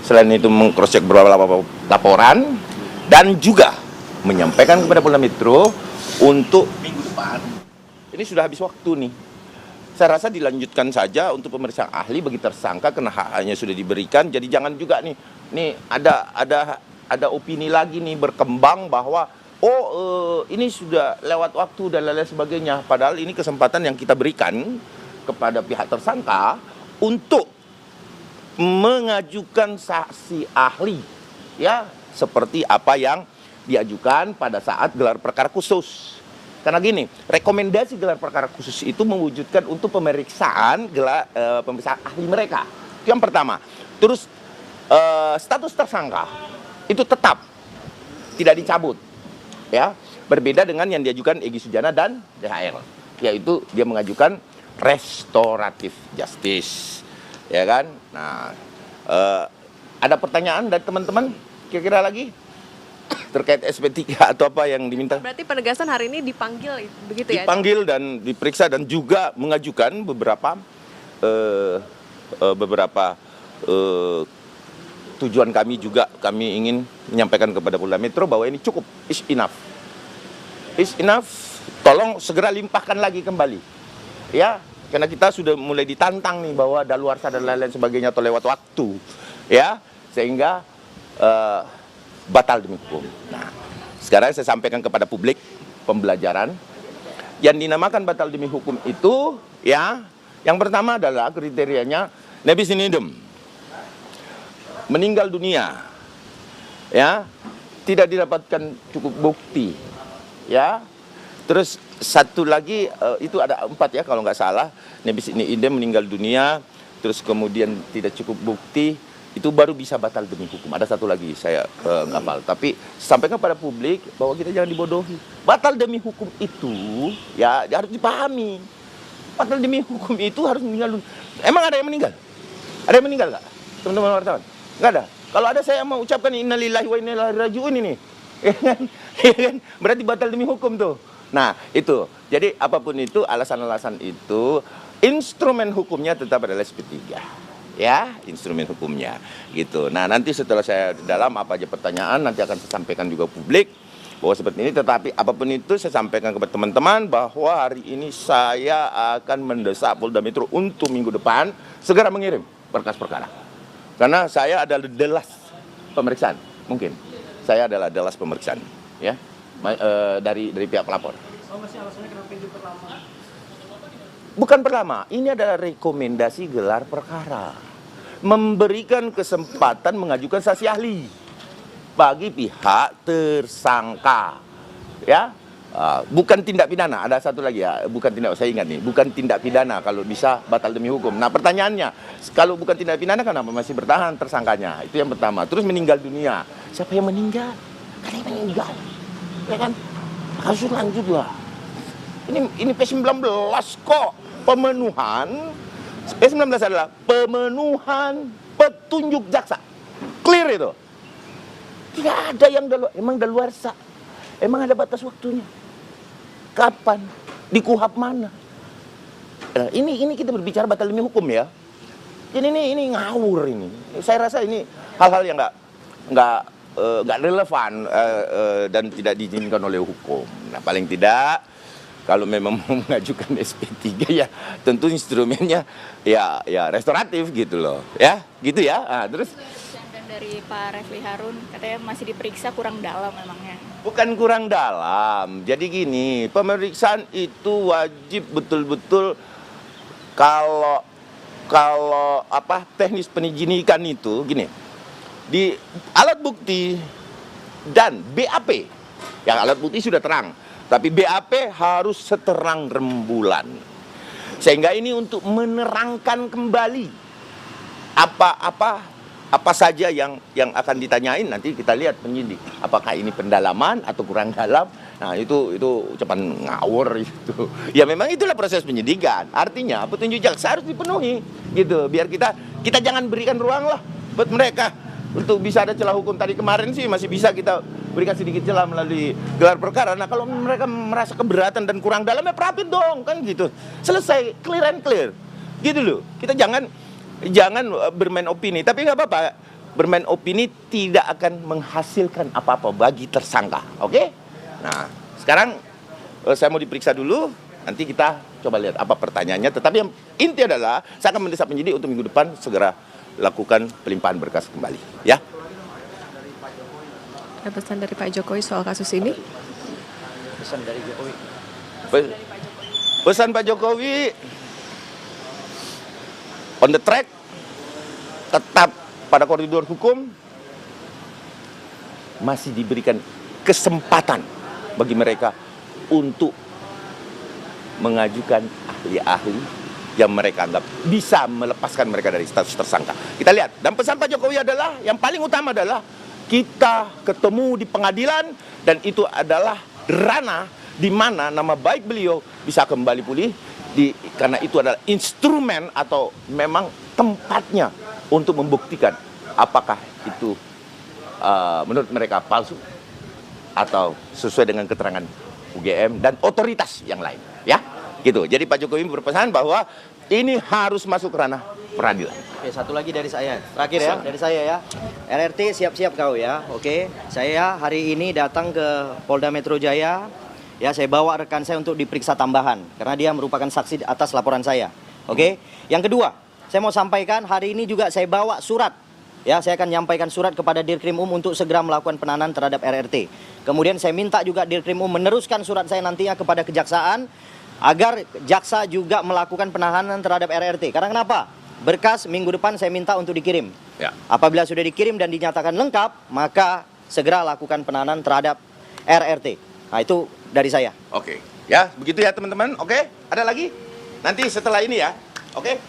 Selain itu mengcross-check beberapa laporan dan juga menyampaikan kepada Polda Metro untuk minggu depan. Ini sudah habis waktu nih. Saya rasa dilanjutkan saja untuk pemeriksaan ahli bagi tersangka karena haknya sudah diberikan. Jadi jangan juga nih ada opini lagi nih berkembang bahwa ini sudah lewat waktu dan lain sebagainya. Padahal ini kesempatan yang kita berikan kepada pihak tersangka untuk mengajukan saksi ahli, ya, seperti apa yang diajukan pada saat gelar perkara khusus. Karena gini, rekomendasi gelar perkara khusus itu mewujudkan untuk pemeriksaan pemeriksaan ahli mereka. Itu yang pertama. Terus status tersangka itu tetap tidak dicabut, ya. Berbeda dengan yang diajukan Egy Sujana dan DHR, yaitu dia mengajukan restoratif justice, ya kan. Nah, ada pertanyaan dari teman-teman kira-kira lagi terkait SP3 atau apa yang diminta? Berarti penegasan hari ini dipanggil begitu ya? Dipanggil dan diperiksa dan juga mengajukan beberapa tujuan kami juga. Kami ingin menyampaikan kepada Polda Metro bahwa ini cukup, is enough. Is enough, tolong segera limpahkan lagi kembali. Ya, karena kita sudah mulai ditantang nih bahwa daluarsa dan lain-lain sebagainya atau lewat waktu. Ya, sehingga batal demi hukum. Nah, sekarang saya sampaikan kepada publik pembelajaran yang dinamakan batal demi hukum itu, ya, yang pertama adalah kriterianya nebis in idem, meninggal dunia, ya, tidak didapatkan cukup bukti, ya. Terus satu lagi itu ada 4 ya kalau nggak salah, nebis in idem, meninggal dunia, terus kemudian tidak cukup bukti. Itu baru bisa batal demi hukum. Ada satu lagi saya nggak hafal. Tapi sampaikan pada publik bahwa kita jangan dibodohi. Batal demi hukum itu ya harus dipahami. Batal demi hukum itu harus meninggal. Emang ada yang meninggal? Ada yang meninggal nggak? Teman-teman wartawan? Nggak ada. Kalau ada saya mau ucapkan innalillahi wa inna ilaihi raji'un ini. Berarti batal demi hukum tuh. Nah itu. Jadi apapun itu alasan-alasan itu, instrumen hukumnya tetap adalah SP3. Ya, instrumen hukumnya gitu. Nah, nanti setelah saya dalam apa aja pertanyaan nanti akan saya sampaikan juga publik bahwa seperti ini. Tetapi apapun itu saya sampaikan kepada teman-teman bahwa hari ini saya akan mendesak Polda Metro untuk minggu depan segera mengirim berkas perkara. Karena saya adalah delas pemeriksaan, mungkin saya adalah delas pemeriksaan, ya, dari pihak pelapor. Masih alasannya kenapa ini perlama? Bukan perlama, ini adalah rekomendasi gelar perkara. Memberikan kesempatan mengajukan saksi ahli bagi pihak tersangka, ya, bukan tindak pidana. Ada satu lagi ya, bukan tindak, saya ingat nih, bukan tindak pidana kalau bisa batal demi hukum. Nah pertanyaannya, kalau bukan tindak pidana kenapa masih bertahan tersangkanya? Itu yang pertama. Terus meninggal dunia, siapa yang meninggal? Karena yang meninggal, ya kan? Harus lanjutlah. Ini P19 kok pemenuhan. P19 adalah pemenuhan petunjuk jaksa. Clear itu. Tidak ada yang emang daluarsa. Emang ada batas waktunya. Kapan? Di KUHP mana? Nah, ini kita berbicara batal demi hukum ya. Ini ngawur ini. Saya rasa ini hal-hal yang nggak relevan dan tidak diizinkan oleh hukum. Nah, paling tidak kalau memang mau mengajukan SP3 ya tentu instrumennya ya restoratif gitu loh, ya gitu ya. Nah, terus Dan dari Pak Refli Harun katanya masih diperiksa kurang dalam memangnya. bukan kurang dalam. Jadi gini, pemeriksaan itu wajib betul-betul kalau teknis penyidikan itu gini. Di alat bukti dan BAP. Yang alat bukti sudah terang. Tapi BAP harus seterang rembulan. Sehingga ini untuk menerangkan kembali apa saja yang akan ditanyain, nanti kita lihat penyidik. Apakah ini pendalaman atau kurang dalam? Nah, itu ucapan ngawur itu. Ya memang itulah proses penyidikan. Artinya petunjuk jaksa harus dipenuhi gitu. Biar kita jangan berikan ruang lah buat mereka untuk bisa ada celah hukum. Tadi kemarin sih masih bisa kita berikan sedikit celah melalui gelar perkara. Nah kalau mereka merasa keberatan dan kurang dalam ya perapin dong kan gitu. Selesai, clear and clear gitu loh. Kita jangan bermain opini. Tapi nggak apa-apa, bermain opini tidak akan menghasilkan apa-apa bagi tersangka. Oke? Nah, sekarang saya mau diperiksa dulu. Nanti kita coba lihat apa pertanyaannya. Tetapi yang inti adalah saya akan mendesak penyidik untuk minggu depan segera lakukan pelimpahan berkas kembali. Ya. Ada pesan dari Pak Jokowi soal kasus ini? Pesan dari Jokowi. Pesan Pak Jokowi on the track, tetap pada koridor hukum, masih diberikan kesempatan bagi mereka untuk mengajukan ahli-ahli yang mereka anggap bisa melepaskan mereka dari status tersangka. Kita lihat, dan pesan Pak Jokowi adalah, yang paling utama adalah kita ketemu di pengadilan, dan itu adalah ranah di mana nama baik beliau bisa kembali pulih, karena itu adalah instrumen atau memang tempatnya untuk membuktikan apakah itu menurut mereka palsu atau sesuai dengan keterangan UGM dan otoritas yang lain, ya, gitu. Jadi Pak Jokowi berpesan bahwa ini harus masuk ranah peradilan. Oke, satu lagi dari saya. Terakhir ya, dari saya ya. RRT siap-siap kau ya. Oke, saya hari ini datang ke Polda Metro Jaya. Ya, saya bawa rekan saya untuk diperiksa tambahan karena dia merupakan saksi atas laporan saya. Oke. Yang kedua, saya mau sampaikan hari ini juga saya bawa surat. Ya, saya akan menyampaikan surat kepada Dirkrim untuk segera melakukan penahanan terhadap RRT. Kemudian saya minta juga Dirkrim meneruskan surat saya nantinya kepada kejaksaan agar jaksa juga melakukan penahanan terhadap RRT. Karena kenapa? Berkas minggu depan saya minta untuk dikirim. Ya. Apabila sudah dikirim dan dinyatakan lengkap, maka segera lakukan penahanan terhadap RRT. Nah, itu dari saya. Oke. Ya, begitu ya teman-teman. Oke, ada lagi? Nanti setelah ini ya. Oke.